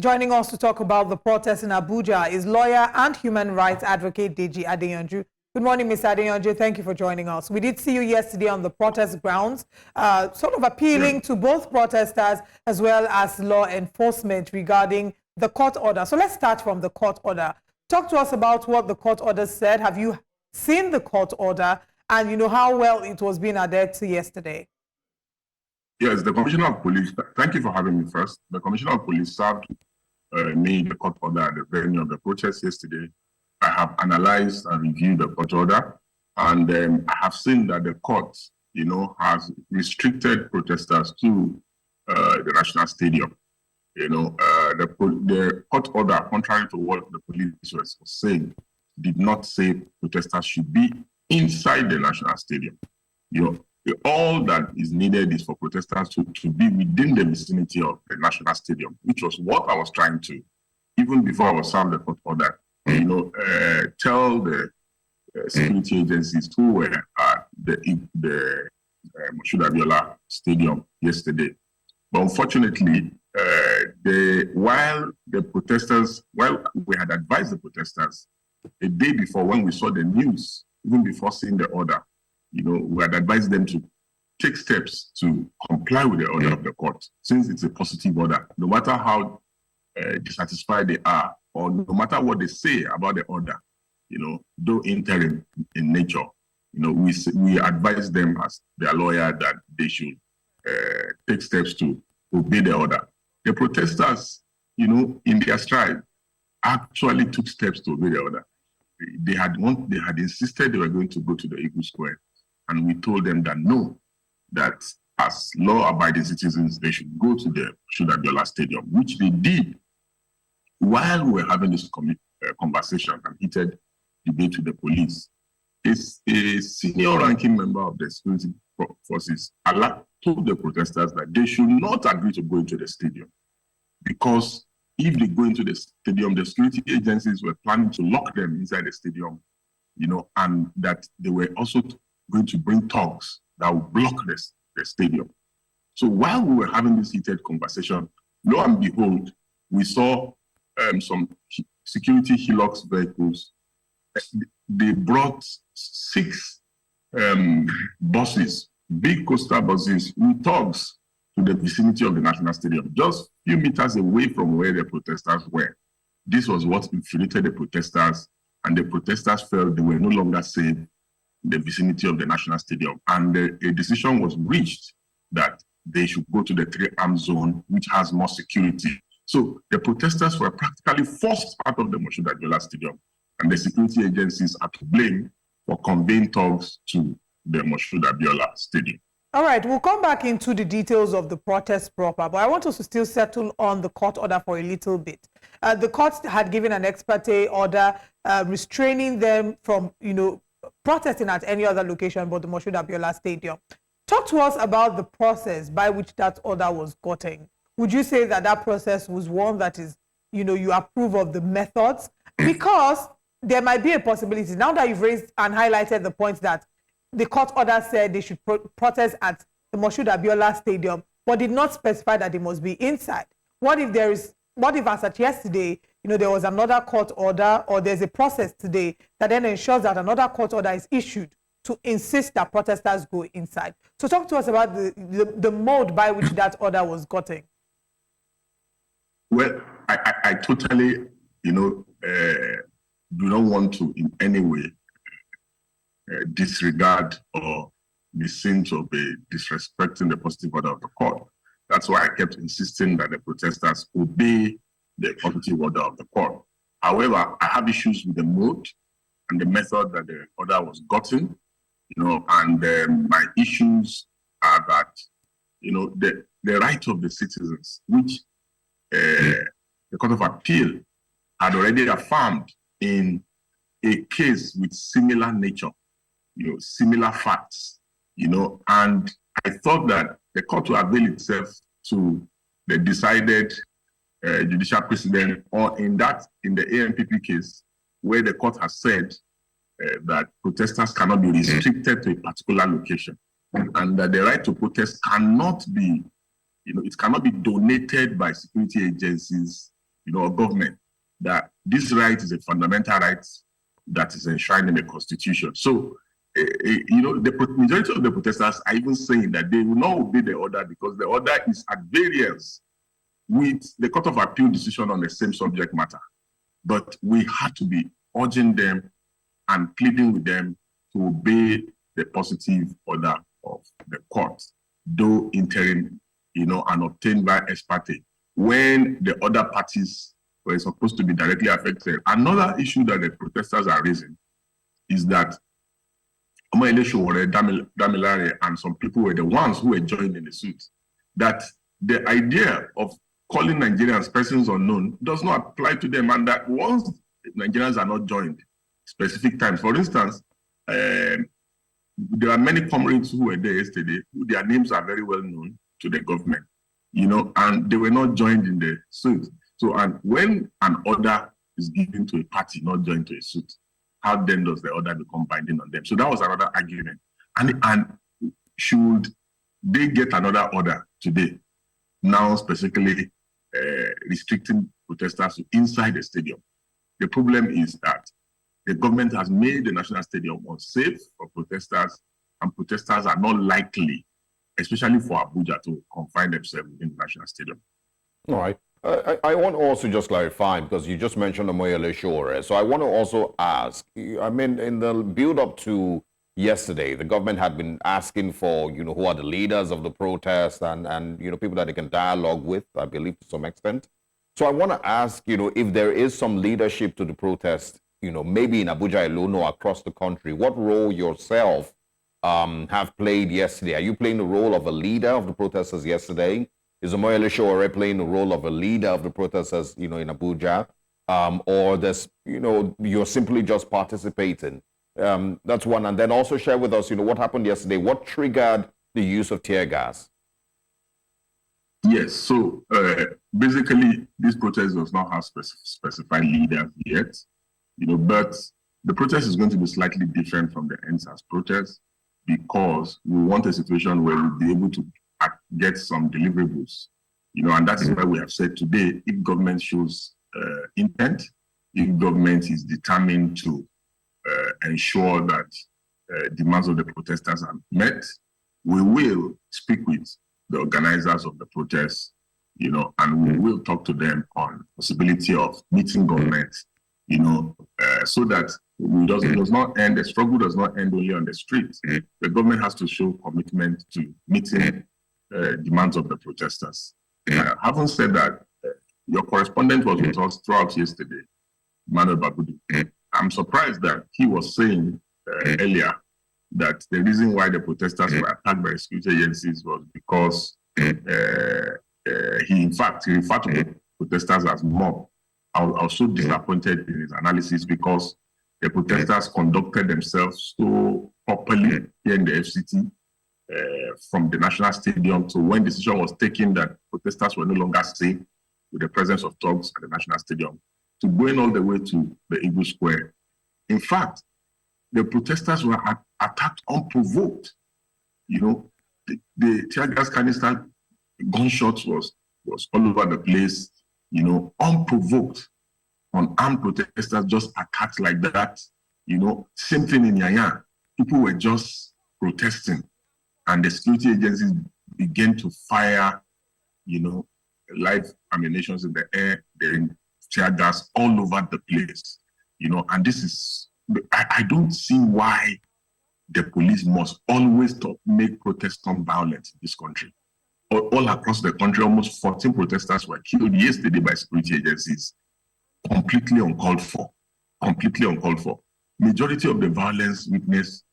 Joining us to talk about the protest in Abuja is lawyer and human rights advocate Deji Adeyanju. Good morning, Mr. Adeyanju. Thank you for joining us. We did see you yesterday on the protest grounds, sort of appealing to both protesters as well as law enforcement regarding the court order. So let's start from the court order. Talk to us about what the court order said. Have you seen the court order, and you know how well it was being adhered to yesterday? Yes, the Commissioner of Police, thank you for having me first. The Commissioner of Police served me the court order at the venue of the protest yesterday. I have analyzed and reviewed the court order, and I have seen that the court, has restricted protesters to the National Stadium. The court order, contrary to what the police was saying, did not say protesters should be inside the National Stadium. All that is needed is for protesters to be within the vicinity of the National Stadium, which was what I was trying to, even before I was served the court order, tell the security agencies who were at the Moshood Abiola Stadium yesterday. But unfortunately, while we had advised the protesters a day before, when we saw the news, even before seeing the order, we had advised them to take steps to comply with the order of the court, since it's a positive order. No matter how dissatisfied they are, or no matter what they say about the order, though interim in nature, we advise them as their lawyer that they should take steps to obey the order. The protesters, in their stride, actually took steps to obey the order. They had insisted they were going to go to the Eagle Square. And we told them that no, that as law-abiding citizens, they should go to the Moshood Abiola Stadium, which they did while we were having this conversation and heated debate with the police. A senior ranking member of the security forces told the protesters that they should not agree to go into the stadium, because if they go into the stadium, the security agencies were planning to lock them inside the stadium, and that they were also going to bring thugs that would block the stadium. So while we were having this heated conversation, lo and behold, we saw some security Hilux vehicles. They brought 6 buses, big coastal buses with thugs, to the vicinity of the National Stadium, just a few meters away from where the protesters were. This was what infuriated the protesters, and the protesters felt they were no longer safe in the vicinity of the National Stadium. And a decision was reached that they should go to the 3-arm zone, which has more security. So the protesters were practically forced out of the Moshood Abiola Stadium, and the security agencies are to blame for conveying thugs to the Moshood Abiola Stadium. All right, we'll come back into the details of the protest proper, but I want us to still settle on the court order for a little bit. The court had given an ex parte order restraining them from, protesting at any other location but the Moshood Abiola Stadium. Talk to us about the process by which that order was gotten. Would you say that that process was one that is, you approve of the methods? Because there might be a possibility, now that you've raised and highlighted the point that the court order said they should protest at the Moshood Abiola Stadium, but did not specify that they must be inside. What if as at yesterday, there was another court order, or there's a process today that then ensures that another court order is issued to insist that protesters go inside? So talk to us about the mode by which that order was gotten. Well, I totally, do not want to in any way disregard or be seen to be disrespecting the positive order of the court. That's why I kept insisting that the protesters obey the positive order of the court. However, I have issues with the mode and the method that the order was gotten, and my issues are that, the right of the citizens, which the Court of Appeal had already affirmed in a case with similar nature, similar facts, and I thought that the court will avail itself to the decided judicial precedent, or in the ANPP case, where the court has said that protesters cannot be restricted to a particular location, and that the right to protest cannot be, it cannot be donated by security agencies or government, that this right is a fundamental right that is enshrined in the Constitution. So, the majority of the protesters are even saying that they will not obey the order because the order is at variance with the Court of Appeal decision on the same subject matter. But we had to be urging them and pleading with them to obey the positive order of the court, though interim, and obtained by ex parte, when the other parties were supposed to be directly affected. Another issue that the protesters are raising is that Damilare and some people were the ones who were joined in the suit. That the idea of calling Nigerians persons unknown does not apply to them, and that once Nigerians are not joined specific times, for instance, there are many comrades who were there yesterday who their names are very well known to the government, and they were not joined in the suit. So, and when an order is given to a party not joined to a suit, how then does the order become binding on them? So that was another argument. And should they get another order today, now specifically restricting protesters to inside the stadium? The problem is that the government has made the National Stadium unsafe for protesters, and protesters are not likely, especially for Abuja, to confine themselves in the National Stadium. All right. I want to also just clarify, because you just mentioned Omoyele Sowore. So I want to also ask, I mean, in the build-up to yesterday, the government had been asking for, who are the leaders of the protest and people that they can dialogue with, I believe, to some extent. So I want to ask, if there is some leadership to the protest, maybe in Abuja alone or across the country, what role yourself have played yesterday? Are you playing the role of a leader of the protesters yesterday? Is Omoyele Sowore playing the role of a leader of the protesters, in Abuja? Or there's, you're simply just participating? That's one. And then also share with us, what happened yesterday? What triggered the use of tear gas? Yes, so basically, this protest does not have specified leaders yet, but the protest is going to be slightly different from the NSAS protest because we want a situation where we'll be able to get some deliverables, and that is why we have said today, if government shows intent, if government is determined to ensure that demands of the protesters are met, we will speak with the organizers of the protest, and we will talk to them on possibility of meeting government, so that it does not end, the struggle does not end only on the streets. The government has to show commitment to meeting demands of the protesters. Having said that, your correspondent was with us throughout yesterday, Manuel Bagudu. I'm surprised that he was saying earlier that the reason why the protesters were attacked by security agencies was because he referred to the protesters as mob. I was so disappointed in his analysis because the protesters conducted themselves so properly here in the FCT from the National Stadium. So when decision was taken that protesters were no longer safe with the presence of thugs at the National Stadium, to going all the way to the Eagle Square. In fact, the protesters were attacked unprovoked. The tear gas canister gunshots was all over the place, unprovoked. Unarmed protesters just attacked like that. Same thing in Yanya. People were just protesting, and the security agencies began to fire, live ammunitions in the air, tear gas all over the place, and this is, I don't see why the police must always make protests turn violent in this country. All across the country, almost 14 protesters were killed yesterday by security agencies. Completely uncalled for. Majority of the violence witnessed,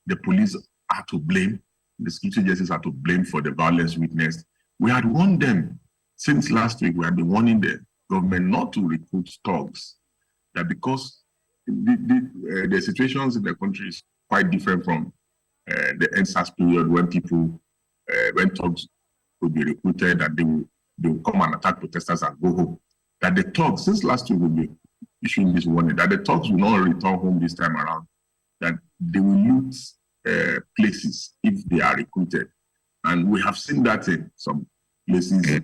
the police are to blame. The security agencies are to blame for the violence witnessed. We had warned them since last week. We have been warning the government not to recruit thugs. That because the situations in the country is quite different from the NSAS period when thugs will be recruited, that they will come and attack protesters and go home. That the thugs, since last week, will be issuing this warning, that the thugs will not return home this time around, that they will loot places if they are recruited. And we have seen that in some places.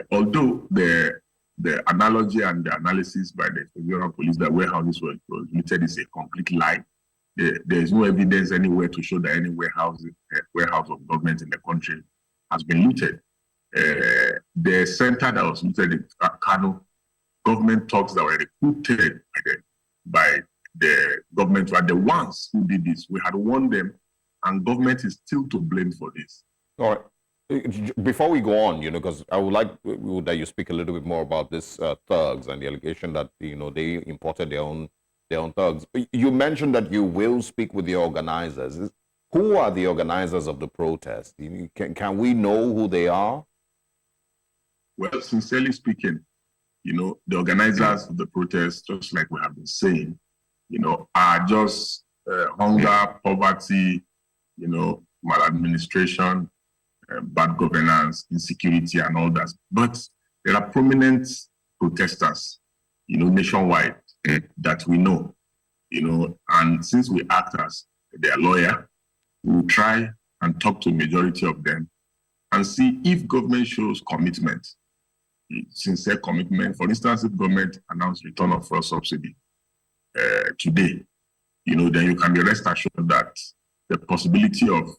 Although the the analogy and the analysis by the federal police that warehouses were looted is a complete lie. There is no evidence anywhere to show that any warehouse of government in the country has been looted. The center that was looted in Kano, government thugs that were recruited by the government were the ones who did this. We had warned them, and government is still to blame for this. All right. Before we go on, because I would like that you speak a little bit more about this thugs and the allegation that they imported their own thugs. You mentioned that you will speak with the organizers. Who are the organizers of the protest? Can we know who they are? Well, sincerely speaking, the organizers of the protest, just like we have been saying, are just hunger, poverty, maladministration, bad governance, insecurity, and all that. But there are prominent protesters, nationwide that we know, and since we act as their lawyer, we will try and talk to a majority of them and see if government shows commitment, sincere commitment. For instance, if government announced return of fuel subsidy today, then you can be rest assured that the possibility of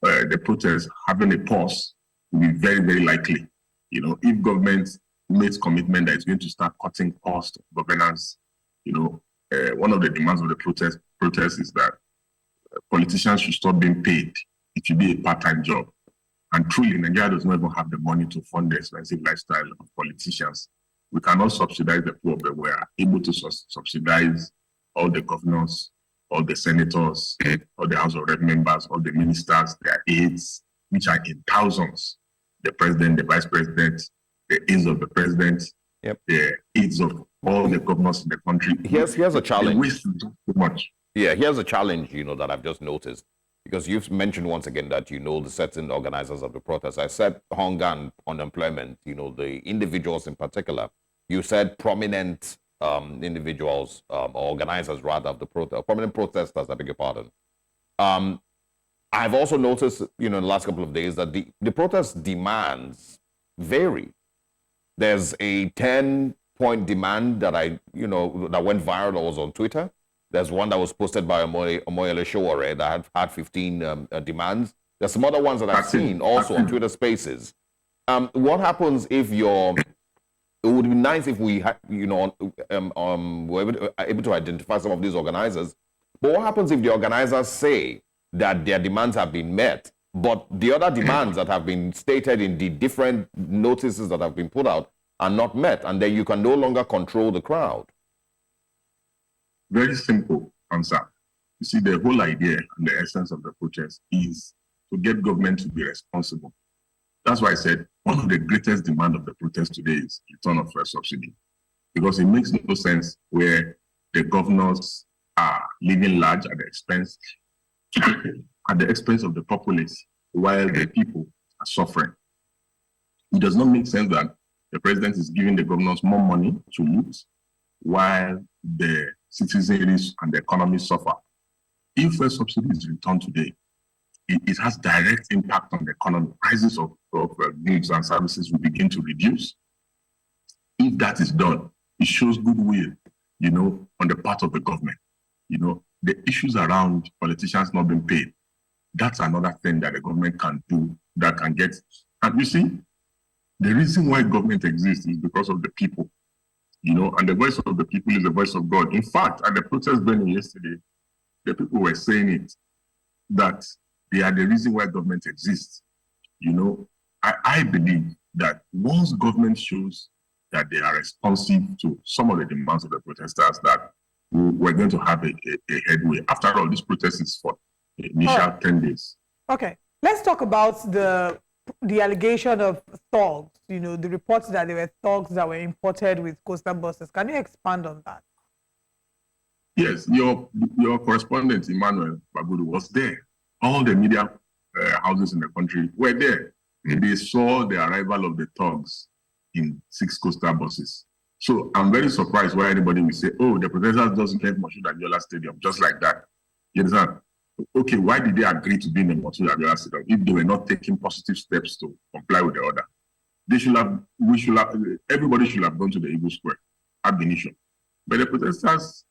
the protest having a pause will be very, very likely. If government makes commitment that it's going to start cutting cost of governance, one of the demands of the protest is that politicians should stop being paid. It should be a part-time job. And truly, Nigeria does not even have the money to fund the expensive lifestyle of politicians. We cannot subsidize the poor, but we are able to subsidize all the governors, all the senators, all the House of Rep members, all the ministers, their aides, which are in thousands. The president, the vice president, the aides of the president, the aides of all the governors in the country. Here's a challenge. They waste too much. Yeah, here's a challenge, that I've just noticed. Because you've mentioned once again that, the certain organizers of the protest. I said hunger and unemployment, the individuals in particular. You said prominent individuals, organizers rather, of the protest, prominent protesters, I beg your pardon. I've also noticed, in the last couple of days that the protest demands vary. There's a 10-point demand that that went viral, that was on Twitter. There's one that was posted by Omoyele that had 15 demands. There's some other ones that I've seen also on Twitter Spaces. What happens if it would be nice if we were able to identify some of these organizers. But what happens if the organizers say that their demands have been met, but the other demands that have been stated in the different notices that have been put out are not met, and then you can no longer control the crowd? Very simple answer. You see, the whole idea and the essence of the protest is to get government to be responsible. That's why I said one of the greatest demands of the protest today is return of fuel subsidy, because it makes no sense where the governors are living large at the expense of the populace, while the people are suffering. It does not make sense that the president is giving the governors more money to loot, while the citizens and the economy suffer. If fuel subsidy is returned today, it has direct impact on the economy. Prices of goods and services will begin to reduce. If that is done, it shows goodwill, on the part of the government. The issues around politicians not being paid, that's another thing that the government can do that can get. And you see, the reason why government exists is because of the people, and the voice of the people is the voice of God. In fact, at the protest burning yesterday, the people were saying it, that they are the reason why government exists. I believe that once government shows that they are responsive to some of the demands of the protesters, that we're going to have a headway. After all, this protest is for the initial 10 days. Okay, let's talk about the allegation of thugs, the reports that there were thugs that were imported with coastal buses. Can you expand on that? Yes, your correspondent, Emmanuel Bagudu, was there. All the media houses in the country were there. They saw the arrival of the thugs in 6 coastal buses. So I'm very surprised why anybody will say, oh, the protesters doesn't get Moshood at Yola Stadium, just like that. You understand? Okay, why did they agree to be in the Moshood at Yola Stadium if they were not taking positive steps to comply with the order? everybody should have gone to the Eagle Square at the initial. But the protesters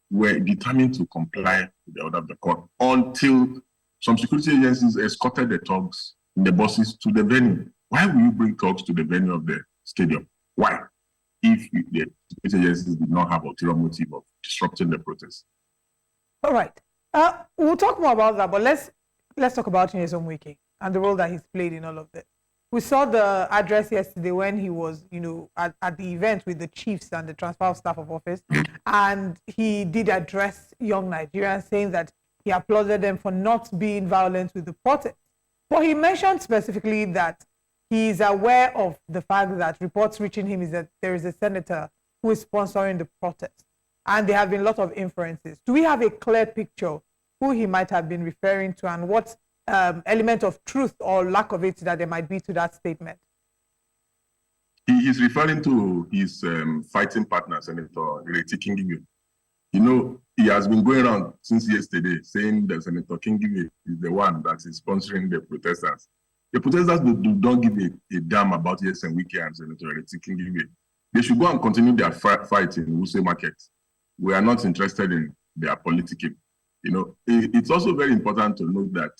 were determined to comply with the order of the court until some security agencies escorted the thugs in the buses to the venue. Why will you bring thugs to the venue of the stadium? Why? If the security agencies did not have ulterior motive of disrupting the protest. All right. We'll talk more about that, but let's talk about Nyesom Wike and the role that he's played in all of this. We saw the address yesterday when he was, at the event with the chiefs and the transfer of staff of office, and he did address young Nigerians, saying that he applauded them for not being violent with the protest. But he mentioned specifically that he is aware of the fact that reports reaching him is that there is a senator who is sponsoring the protest, and there have been a lot of inferences. Do we have a clear picture who he might have been referring to and what element of truth or lack of it that there might be to that statement? He is referring to his fighting partner, Senator Kingibe. He has been going around since yesterday saying that Senator Kingibe is the one that is sponsoring the protesters. The protesters don't give a damn about Nyesom Wike and Senator Kingibe. They should go and continue their fight in Wuse Market. We are not interested in their politicking. It's also very important to note that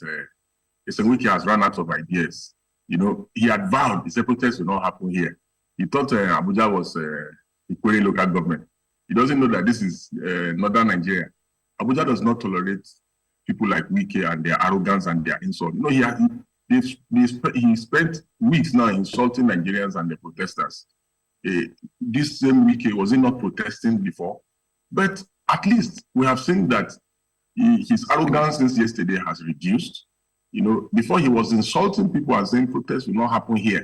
Nyesom Wike has run out of ideas. He had vowed the protest will not happen here. He thought Abuja was Ikwere local government. He doesn't know that this is northern Nigeria. Abuja does not tolerate people like Wike and their arrogance and their insult. He spent weeks now insulting Nigerians and the protesters. This same Wike, was he not protesting before? But at least we have seen that his arrogance since yesterday has reduced. Before he was insulting people and saying protests will not happen here.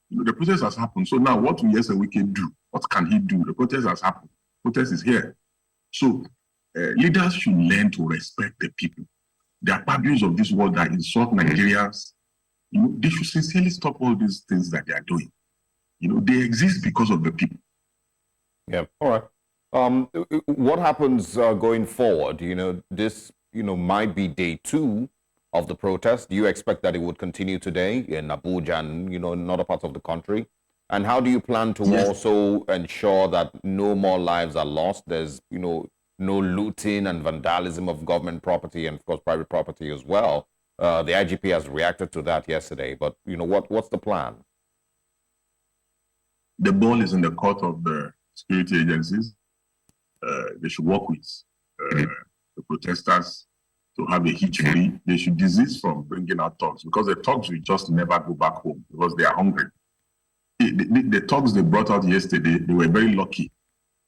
The protest has happened. So now what will Nyesom Wike do? What can he do? The protest has happened. Protest is here. So leaders should learn to respect the people. The abuse of this world that insult Nigerians, they should sincerely stop all these things that they are doing. They exist because of the people. Yeah, all right. What happens going forward? This, might be day 2 of the protest. Do you expect that it would continue today in Abuja and, in other parts of the country? And how do you plan to also ensure that no more lives are lost? There's, no looting and vandalism of government property and, of course, private property as well. The IGP has reacted to that yesterday. But, what's the plan? The ball is in the court of the security agencies. They should work with the protesters to have a hitch-free. They should desist from bringing out thugs because the thugs will just never go back home because they are hungry. The thugs they brought out yesterday, they were very lucky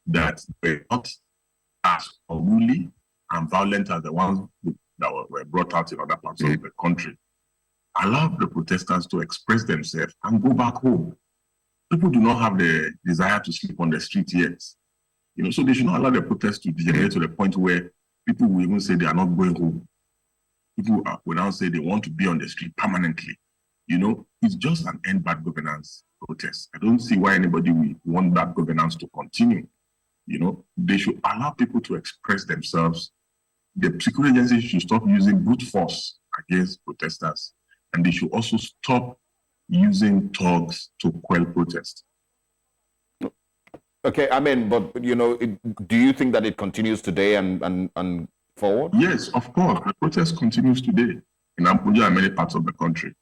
that they were not as unruly and violent as the ones that were brought out in other parts of the country. Allow the protesters to express themselves and go back home. People do not have the desire to sleep on the street yet. So they should not allow the protest to degenerate to the point where people will even say they are not going home. People will now say they want to be on the street permanently. It's just an end bad governance protest. I don't see why anybody will want that governance to continue. They should allow people to express themselves. The security agencies should stop using brute force against protesters. And they should also stop using thugs to quell protest. Okay, but do you think that it continues today and forward? Yes, of course. The protest continues today in Abuja and many parts of the country.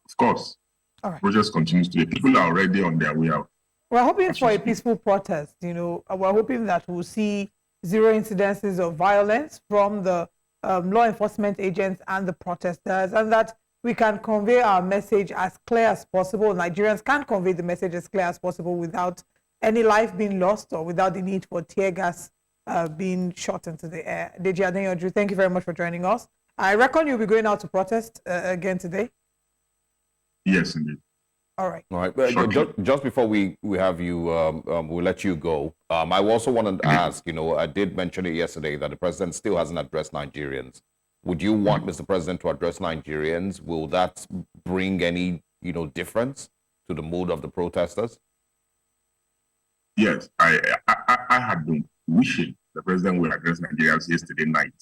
Of course. All right. Protest continues today. People are already on their way out. We're hoping for a peaceful protest. We're hoping that we'll see 0 incidences of violence from the law enforcement agents and the protesters, and that we can convey our message as clear as possible. Nigerians can convey the message as clear as possible without any life being lost or without the need for tear gas being shot into the air. Deji Adeyanju, thank you very much for joining us. I reckon you'll be going out to protest again today. Yes, indeed. All right. All right. Just before we have you, we'll let you go. I also wanted to ask, I did mention it yesterday that the president still hasn't addressed Nigerians. Would you want Mr. President to address Nigerians? Will that bring any, difference to the mood of the protesters? Yes, I had been wishing the president would address Nigerians yesterday night,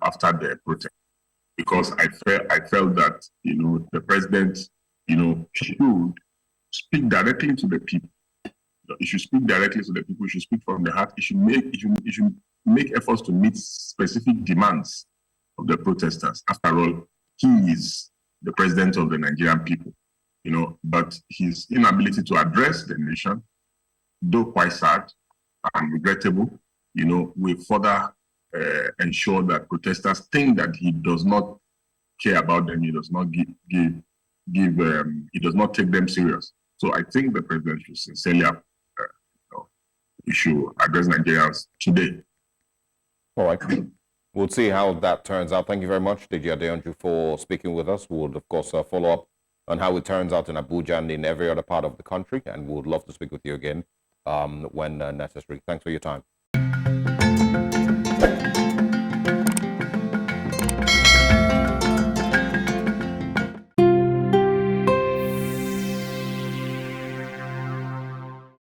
after the protest, because I felt that, the president, should speak directly to the people. It should speak directly to the people. It should speak from the heart. It should make efforts to meet specific demands of the protesters. After all, he is the president of the Nigerian people, but his inability to address the nation, though quite sad and regrettable, will further ensure that protesters think that he does not care about them. He does not he does not take them serious. So I think the president should sincerely he should address Nigerians today. All right. We'll see how that turns out. Thank you very much, Deji Adeyanju, for speaking with us. We'll, of course, follow up on how it turns out in Abuja and in every other part of the country, and we would love to speak with you again when necessary. Thanks for your time.